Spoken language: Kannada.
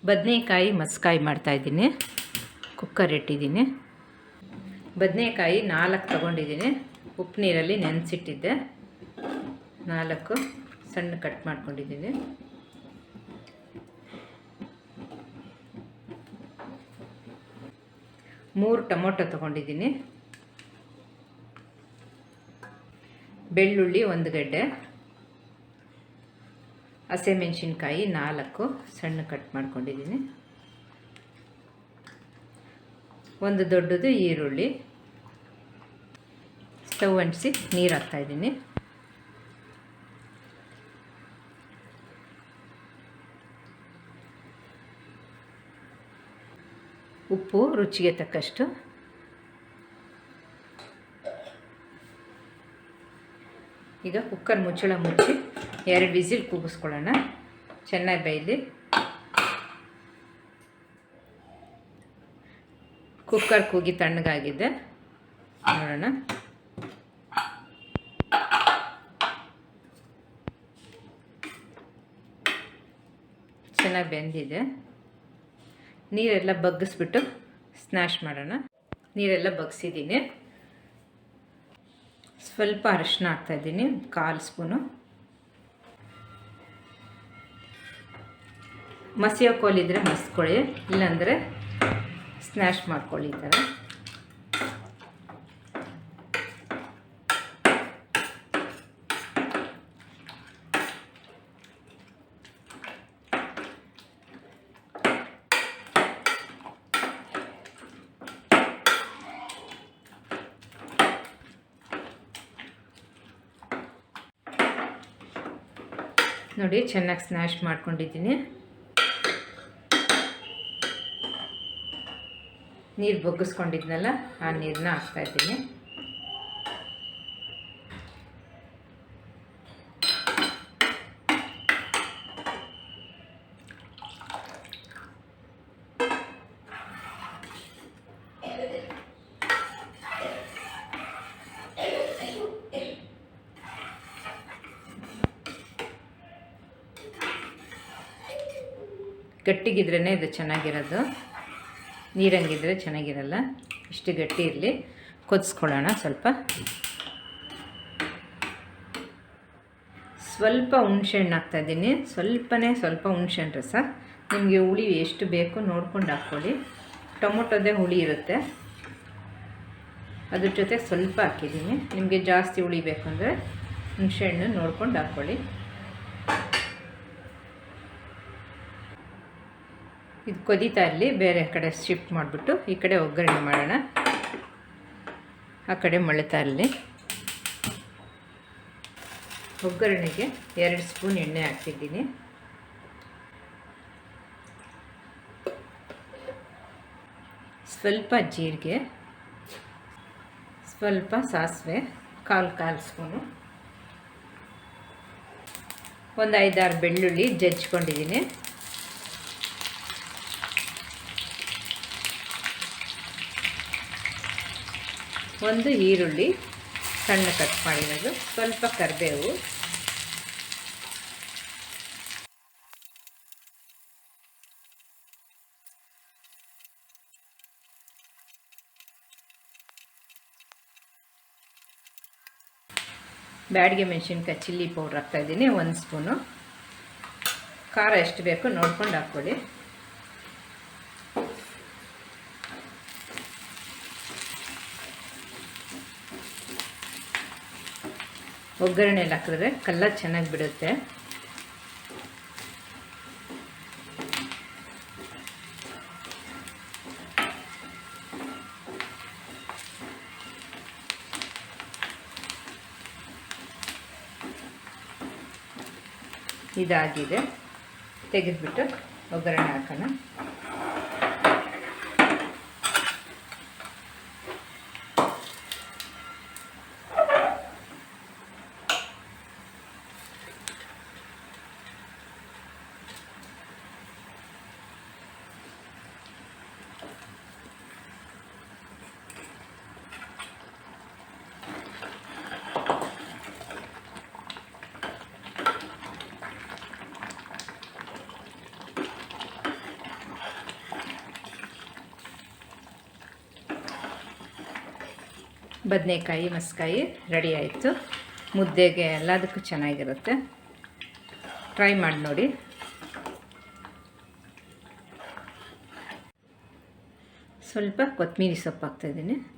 ಬದನೆಕಾಯಿ ಮಸ್ಕಾಯಿ ಮಾಡ್ತಾಯಿದ್ದೀನಿ. ಕುಕ್ಕರ್ ಇಟ್ಟಿದ್ದೀನಿ. ಬದನೆಕಾಯಿ 4 ತೊಗೊಂಡಿದ್ದೀನಿ. ಉಪ್ಪು ನೀರಲ್ಲಿ ನೆನೆಸಿಟ್ಟಿದ್ದೆ. 4 ಸಣ್ಣ ಕಟ್ ಮಾಡ್ಕೊಂಡಿದ್ದೀನಿ. ಮೂರು ಟೊಮೊಟೊ ತೊಗೊಂಡಿದ್ದೀನಿ. ಬೆಳ್ಳುಳ್ಳಿ 1 ಗಡ್ಡೆ, ಹಸಿಮೆಣಸಿನ್ಕಾಯಿ 4 ಸಣ್ಣ ಕಟ್ ಮಾಡ್ಕೊಂಡಿದ್ದೀನಿ. ಒಂದು ದೊಡ್ಡದು ಈರುಳ್ಳಿ. ಸ್ಟವ್ ಅಂಟಿಸಿ ನೀರು ಹಾಕ್ತಾಯಿದ್ದೀನಿ. ಉಪ್ಪು ರುಚಿಗೆ ತಕ್ಕಷ್ಟು. ಈಗ ಕುಕ್ಕರ್ ಮುಚ್ಚಳ ಮುಚ್ಚಿ 2 ವಿಸಿಲ್ ಕೂಗಿಸ್ಕೊಳ್ಳೋಣ. ಚೆನ್ನಾಗಿ ಬೇಯಲಿ. ಕುಕ್ಕರ್ ಕೂಗಿ ತಣ್ಣಗಾಗಿದೆ. ನೋಡೋಣ. ಚೆನ್ನಾಗಿ ಬೆಂದಿದೆ. ನೀರೆಲ್ಲ ಬಗ್ಗಿಸ್ಬಿಟ್ಟು ಸ್ನ್ಯಾಶ್ ಮಾಡೋಣ. ನೀರೆಲ್ಲ ಬಗ್ಸಿದ್ದೀನಿ. ಸ್ವಲ್ಪ ಅರಿಶಿನ ಹಾಕ್ತಾಯಿದ್ದೀನಿ, 1/4 ಸ್ಪೂನು. ಮಸಿಯೋ ಕೋಲಿದ್ರೆ ಮಸ್ಕೊಳ್ಳಿ, ಇಲ್ಲಾಂದರೆ ಸ್ನ್ಯಾಶ್ ಮಾಡ್ಕೊಳ್ಳಿ ಈ ಥರ. ನೋಡಿ, ಚೆನ್ನಾಗಿ ಸ್ನ್ಯಾಶ್ ಮಾಡ್ಕೊಂಡಿದ್ದೀನಿ. ನೀರು ಬಗ್ಗಿಸ್ಕೊಂಡಿದ್ನಲ್ಲ, ಆ ನೀರನ್ನ ಹಾಕ್ತಾಯಿದ್ದೀನಿ. ಗಟ್ಟಿಗಿದ್ರೇ ಇದು ಚೆನ್ನಾಗಿರೋದು, ನೀರಂಗಿದ್ರೆ ಚೆನ್ನಾಗಿರಲ್ಲ. ಇಷ್ಟು ಗಟ್ಟಿ ಇರಲಿ. ಕುದಿಸ್ಕೊಳ್ಳೋಣ ಸ್ವಲ್ಪ. ಸ್ವಲ್ಪ ಹುಣಸೆಹಣ್ಣು ಹಾಕ್ತಾಯಿದ್ದೀನಿ. ಸ್ವಲ್ಪ ಹುಣಸೆಹಣ್ಣು ರಸ. ನಿಮಗೆ ಹುಳಿ ಎಷ್ಟು ಬೇಕು ನೋಡ್ಕೊಂಡು ಹಾಕ್ಕೊಳ್ಳಿ. ಟೊಮೊಟೊದೇ ಹುಳಿ ಇರುತ್ತೆ, ಅದ್ರ ಜೊತೆ ಸ್ವಲ್ಪ ಹಾಕಿದ್ದೀನಿ. ನಿಮಗೆ ಜಾಸ್ತಿ ಹುಳಿ ಬೇಕು ಅಂದರೆ ಹುಣಸೆಹಣ್ಣು ನೋಡ್ಕೊಂಡು ಹಾಕ್ಕೊಳ್ಳಿ. ಇದು ಕೊದಿತಾ ಇರಲಿ. ಬೇರೆ ಕಡೆ ಶಿಫ್ಟ್ ಮಾಡಿಬಿಟ್ಟು ಈ ಕಡೆ ಒಗ್ಗರಣೆ ಮಾಡೋಣ. ಆ ಕಡೆ ಮಳ್ತಾ ಇರಲಿ. ಒಗ್ಗರಣೆಗೆ 2 ಸ್ಪೂನ್ ಎಣ್ಣೆ ಹಾಕ್ತಿದ್ದೀನಿ. ಸ್ವಲ್ಪ ಜೀರಿಗೆ, ಸ್ವಲ್ಪ ಸಾಸಿವೆ, 1/4 ಸ್ಪೂನು. ಒಂದು 5-6 ಬೆಳ್ಳುಳ್ಳಿ ಜಜ್ಜಿಕೊಂಡಿದ್ದೀನಿ. ಒಂದು ಈರುಳ್ಳಿ ಸಣ್ಣ ಕಟ್ ಮಾಡಿರೋದು, ಸ್ವಲ್ಪ ಕರಿಬೇವು, ಬ್ಯಾಡಿಗೆ ಮೆಣಸಿನ್ಕಾಯಿ ಚಿಲ್ಲಿ ಪೌಡ್ರ್ ಹಾಕ್ತಾಯಿದ್ದೀನಿ 1 ಸ್ಪೂನು. ಖಾರ ಎಷ್ಟು ಬೇಕೋ ನೋಡ್ಕೊಂಡು ಹಾಕ್ಕೊಳ್ಳಿ. ಒಗ್ಗರಣೆಯಲ್ಲಿ ಹಾಕಿದ್ರೆ ಕಲರ್ ಚೆನ್ನಾಗಿ ಬಿಡುತ್ತೆ. ಇದಾಗಿದೆ. ತೆಗೆದುಬಿಟ್ಟು ಒಗ್ಗರಣೆ ಹಾಕೋಣ. ಬದನೆಕಾಯಿ ಮಸ್ಕಾಯಿ ರೆಡಿ ಆಯಿತು. ಮುದ್ದೆಗೆ ಎಲ್ಲದಕ್ಕೂ ಚೆನ್ನಾಗಿರುತ್ತೆ. ಟ್ರೈ ಮಾಡಿ ನೋಡಿ. ಸ್ವಲ್ಪ ಕೊತ್ತಂಬರಿ ಸೊಪ್ಪು ಹಾಕ್ತಾಯಿದ್ದೀನಿ.